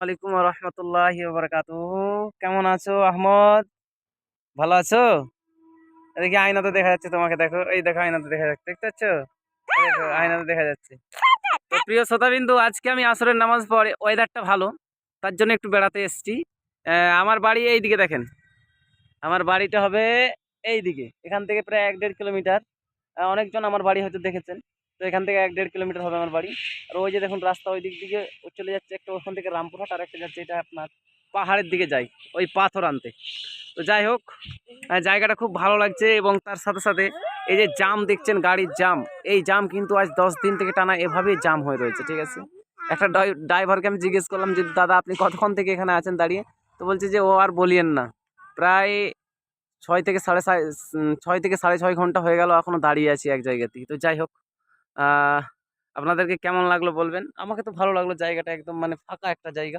ওয়ালাইকুম রহমতুল্লাহি বারাকাতুহু। কেমন আছো আহমদ? ভালো আছো? এদিকে আয়নাতে দেখা যাচ্ছে তোমাকে, দেখো এই দেখো আয়নাতে দেখা যাচ্ছে, দেখতে পাচ্ছ? এই দেখো আয়নাতে দেখা যাচ্ছে। তো প্রিয় শ্রোতাবিন্দু, আজকে আমি আসরের নামাজ পড়ে ওয়েদারটা ভালো, তার জন্য একটু বেড়াতে এসেছি। আমার বাড়ি এই দিকে দেখেন, আমার বাড়িটা হবে এই দিকে, এখান থেকে প্রায় 1-1.5 কিলোমিটার। অনেকজন আমার বাড়ি হয়তো দেখেছেন। তো এখান থেকে 1-1.5 কিলোমিটার হবে আমার বাড়ি। আর ওই যে দেখুন রাস্তা ওই দিক দিকে চলে যাচ্ছে, একটা ওখান থেকে রামপুরহাট, আর একটা যাচ্ছে এটা আপনার পাহাড়ের দিকে যায়, ওই পাথর আনতে। তো যাই হোক, জায়গাটা খুব ভালো লাগছে, এবং তার সাথে সাথে এই যে জাম দেখছেন, গাড়ির জাম, এই জাম কিন্তু আজ 10 দিন থেকে টানা এভাবেই জাম হয়ে রয়েছে, ঠিক আছে। একটা ড্রাইভারকে আমি জিজ্ঞেস করলাম যে দাদা আপনি কতক্ষণ থেকে এখানে আছেন দাঁড়িয়ে? তো বলছে যে ও আর বলিয়েন না, প্রায় 6 থেকে 6.5 ঘন্টা হয়ে গেল এখনো দাঁড়িয়ে আছি এক জায়গাতেই। তো যাই হোক, আপনাদেরকে কেমন লাগলো বলবেন। আমাকে তো ভালো লাগলো, জায়গাটা একদম মানে ফাঁকা একটা জায়গা।